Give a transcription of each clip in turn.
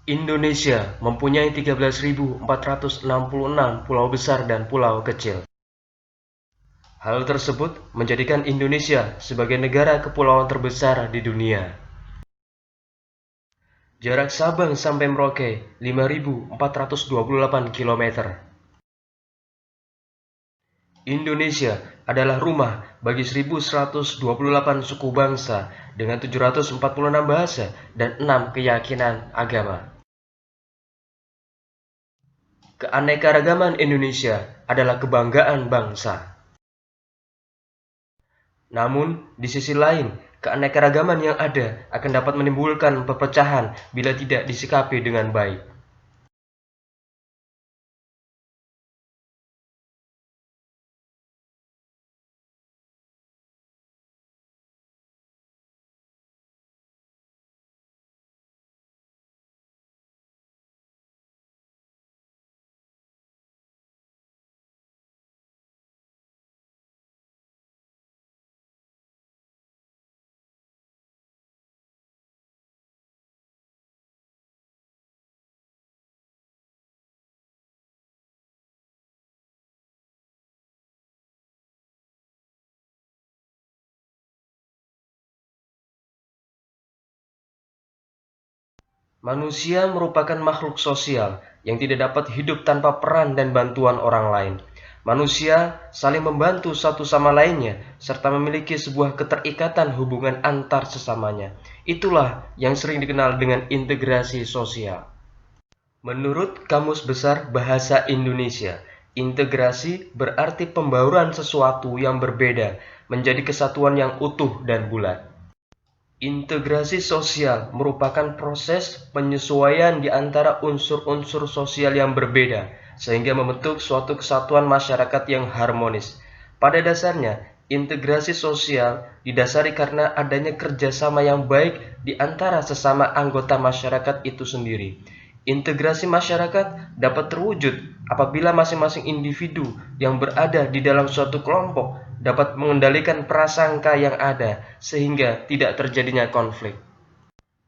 Indonesia mempunyai 13.466 pulau besar dan pulau kecil. Hal tersebut menjadikan Indonesia sebagai negara kepulauan terbesar di dunia. Jarak Sabang sampai Merauke 5.428 km. Indonesia adalah rumah bagi 1.128 suku bangsa dengan 746 bahasa dan 6 keyakinan agama. Keanekaragaman Indonesia adalah kebanggaan bangsa. Namun, di sisi lain, keanekaragaman yang ada akan dapat menimbulkan perpecahan bila tidak disikapi dengan baik. Manusia merupakan makhluk sosial yang tidak dapat hidup tanpa peran dan bantuan orang lain. Manusia saling membantu satu sama lainnya, serta memiliki sebuah keterikatan hubungan antar sesamanya. Itulah yang sering dikenal dengan integrasi sosial. Menurut Kamus Besar Bahasa Indonesia, integrasi berarti pembauran sesuatu yang berbeda menjadi kesatuan yang utuh dan bulat. Integrasi sosial merupakan proses penyesuaian di antara unsur-unsur sosial yang berbeda, sehingga membentuk suatu kesatuan masyarakat yang harmonis. Pada dasarnya, integrasi sosial didasari karena adanya kerjasama yang baik di antara sesama anggota masyarakat itu sendiri. Integrasi masyarakat dapat terwujud apabila masing-masing individu yang berada di dalam suatu kelompok dapat mengendalikan prasangka yang ada sehingga tidak terjadinya konflik.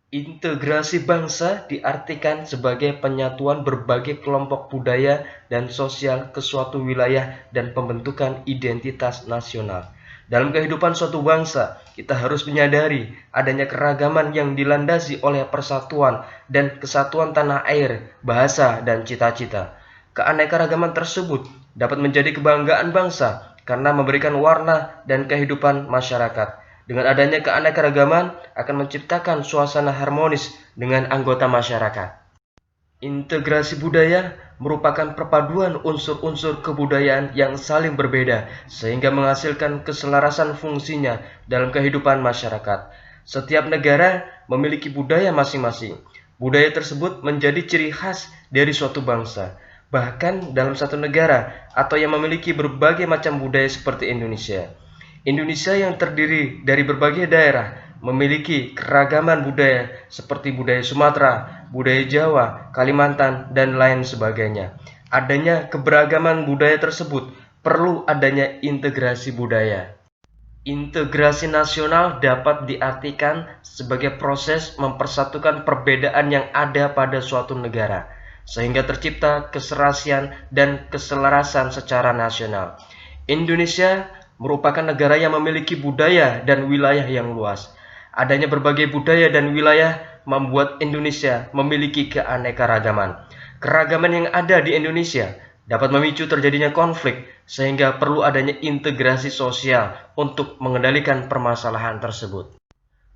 Integrasi bangsa diartikan sebagai penyatuan berbagai kelompok budaya dan sosial ke suatu wilayah dan pembentukan identitas nasional. Dalam kehidupan suatu bangsa, kita harus menyadari adanya keragaman yang dilandasi oleh persatuan dan kesatuan tanah air, bahasa, dan cita-cita. Keanekaragaman tersebut dapat menjadi kebanggaan bangsa karena memberikan warna dan kehidupan masyarakat. Dengan adanya keanekaragaman akan menciptakan suasana harmonis dengan anggota masyarakat. Integrasi budaya merupakan perpaduan unsur-unsur kebudayaan yang saling berbeda sehingga menghasilkan keselarasan fungsinya dalam kehidupan masyarakat. Setiap negara memiliki budaya masing-masing. Budaya tersebut menjadi ciri khas dari suatu bangsa. Bahkan dalam satu negara atau yang memiliki berbagai macam budaya seperti Indonesia. Indonesia yang terdiri dari berbagai daerah memiliki keragaman budaya seperti budaya Sumatera, budaya Jawa, Kalimantan, dan lain sebagainya. Adanya keberagaman budaya tersebut perlu adanya integrasi budaya. Integrasi nasional dapat diartikan sebagai proses mempersatukan perbedaan yang ada pada suatu negara, sehingga tercipta keserasian dan keselarasan secara nasional. Indonesia merupakan negara yang memiliki budaya dan wilayah yang luas. Adanya berbagai budaya dan wilayah membuat Indonesia memiliki keanekaragaman. Keragaman yang ada di Indonesia dapat memicu terjadinya konflik, sehingga perlu adanya integrasi sosial untuk mengendalikan permasalahan tersebut.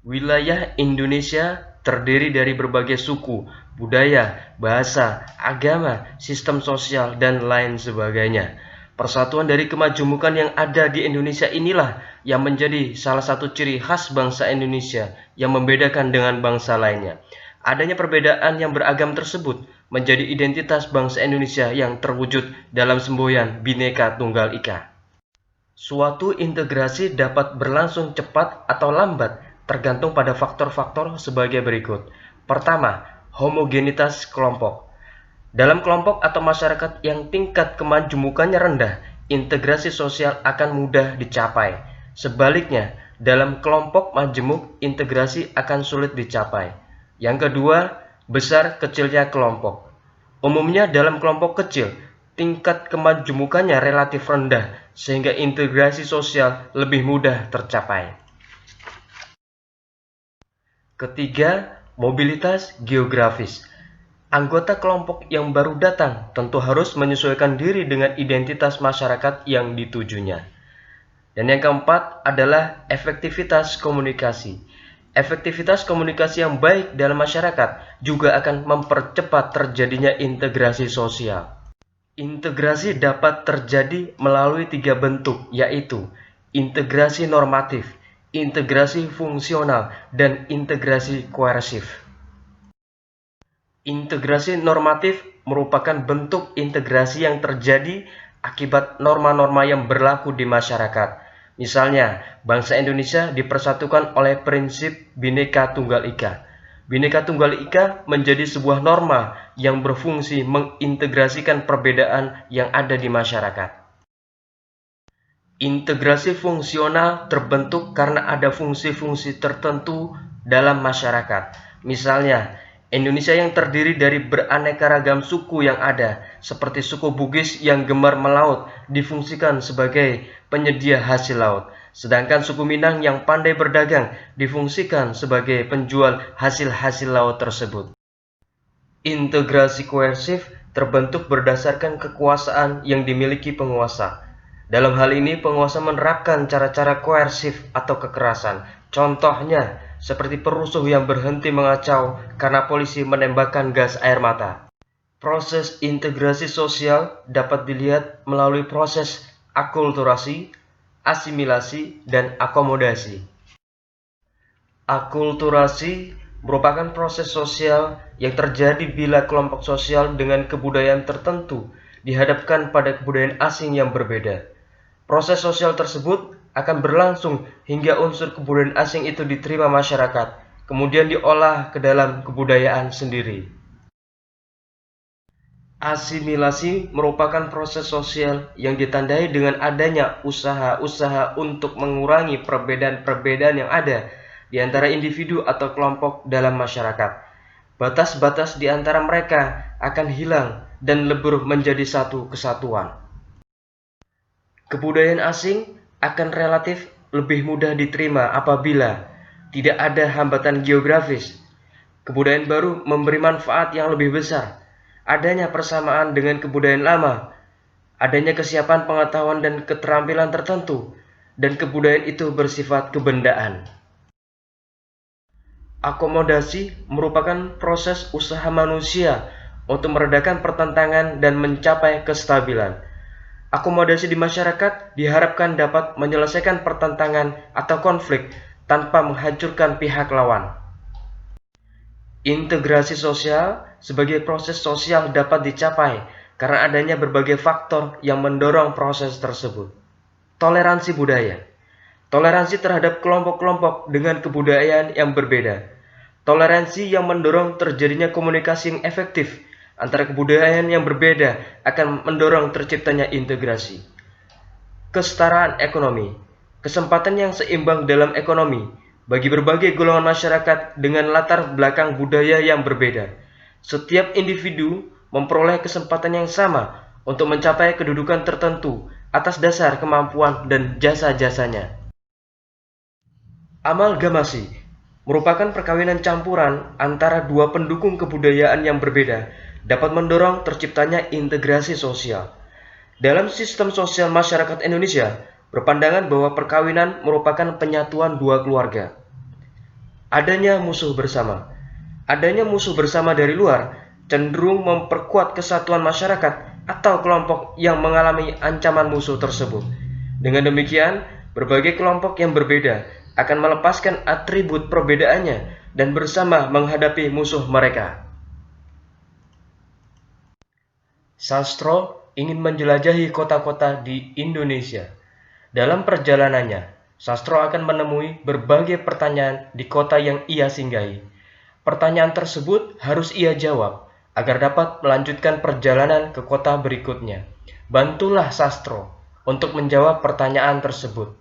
Wilayah Indonesia terdiri dari berbagai suku, budaya, bahasa, agama, sistem sosial, dan lain sebagainya. Persatuan dari kemajemukan yang ada di Indonesia inilah yang menjadi salah satu ciri khas bangsa Indonesia yang membedakan dengan bangsa lainnya. Adanya perbedaan yang beragam tersebut menjadi identitas bangsa Indonesia yang terwujud dalam semboyan Bhinneka Tunggal Ika. Suatu integrasi dapat berlangsung cepat atau lambat tergantung pada faktor-faktor sebagai berikut. Pertama, homogenitas kelompok. Dalam kelompok atau masyarakat yang tingkat kemajemukannya rendah, integrasi sosial akan mudah dicapai. Sebaliknya, dalam kelompok majemuk, integrasi akan sulit dicapai. Yang kedua, Besar kecilnya kelompok. Umumnya dalam kelompok kecil, tingkat kemajemukannya relatif rendah sehingga integrasi sosial lebih mudah tercapai. Ketiga, mobilitas geografis. Anggota kelompok yang baru datang tentu harus menyesuaikan diri dengan identitas masyarakat yang ditujunya. Dan yang keempat adalah efektivitas komunikasi. Efektivitas komunikasi yang baik dalam masyarakat juga akan mempercepat terjadinya integrasi sosial. Integrasi dapat terjadi melalui 3 bentuk, yaitu integrasi normatif, integrasi fungsional, dan integrasi koersif. Integrasi normatif merupakan bentuk integrasi yang terjadi akibat norma-norma yang berlaku di masyarakat. Misalnya, bangsa Indonesia dipersatukan oleh prinsip Bhinneka Tunggal Ika. Bhinneka Tunggal Ika menjadi sebuah norma yang berfungsi mengintegrasikan perbedaan yang ada di masyarakat. Integrasi fungsional terbentuk karena ada fungsi-fungsi tertentu dalam masyarakat. Misalnya, Indonesia yang terdiri dari beraneka ragam suku yang ada, seperti suku Bugis yang gemar melaut, difungsikan sebagai penyedia hasil laut. Sedangkan suku Minang yang pandai berdagang, difungsikan sebagai penjual hasil-hasil laut tersebut. Integrasi koersif terbentuk berdasarkan kekuasaan yang dimiliki penguasa. Dalam hal ini, penguasa menerapkan cara-cara koersif atau kekerasan. Contohnya, seperti perusuh yang berhenti mengacau karena polisi menembakkan gas air mata. Proses integrasi sosial dapat dilihat melalui proses akulturasi, asimilasi, dan akomodasi. Akulturasi merupakan proses sosial yang terjadi bila kelompok sosial dengan kebudayaan tertentu dihadapkan pada kebudayaan asing yang berbeda. Proses sosial tersebut akan berlangsung hingga unsur kebudayaan asing itu diterima masyarakat, kemudian diolah ke dalam kebudayaan sendiri. Asimilasi merupakan proses sosial yang ditandai dengan adanya usaha-usaha untuk mengurangi perbedaan-perbedaan yang ada di antara individu atau kelompok dalam masyarakat. Batas-batas di antara mereka akan hilang dan lebur menjadi satu kesatuan. Kebudayaan asing akan relatif lebih mudah diterima apabila tidak ada hambatan geografis. Kebudayaan baru memberi manfaat yang lebih besar. Adanya persamaan dengan kebudayaan lama, adanya kesiapan pengetahuan dan keterampilan tertentu, dan kebudayaan itu bersifat kebendaan. Akomodasi merupakan proses usaha manusia untuk meredakan pertentangan dan mencapai kestabilan. Akomodasi di masyarakat diharapkan dapat menyelesaikan pertentangan atau konflik tanpa menghancurkan pihak lawan. Integrasi sosial sebagai proses sosial dapat dicapai karena adanya berbagai faktor yang mendorong proses tersebut. Toleransi budaya. Toleransi terhadap kelompok-kelompok dengan kebudayaan yang berbeda. Toleransi yang mendorong terjadinya komunikasi yang efektif antara kebudayaan yang berbeda akan mendorong terciptanya integrasi. Kesetaraan ekonomi. Kesempatan yang seimbang dalam ekonomi bagi berbagai golongan masyarakat dengan latar belakang budaya yang berbeda. Setiap individu memperoleh kesempatan yang sama untuk mencapai kedudukan tertentu atas dasar kemampuan dan jasa-jasanya. Amalgamasi merupakan perkawinan campuran antara dua pendukung kebudayaan yang berbeda, dapat mendorong terciptanya integrasi sosial. Dalam sistem sosial masyarakat Indonesia, berpandangan bahwa perkawinan merupakan penyatuan dua keluarga. Adanya musuh bersama. Adanya musuh bersama dari luar cenderung memperkuat kesatuan masyarakat atau kelompok yang mengalami ancaman musuh tersebut. Dengan demikian, berbagai kelompok yang berbeda akan melepaskan atribut perbedaannya dan bersama menghadapi musuh mereka. Sastro ingin menjelajahi kota-kota di Indonesia. Dalam perjalanannya, Sastro akan menemui berbagai pertanyaan di kota yang ia singgahi. Pertanyaan tersebut harus ia jawab agar dapat melanjutkan perjalanan ke kota berikutnya. Bantulah Sastro untuk menjawab pertanyaan tersebut.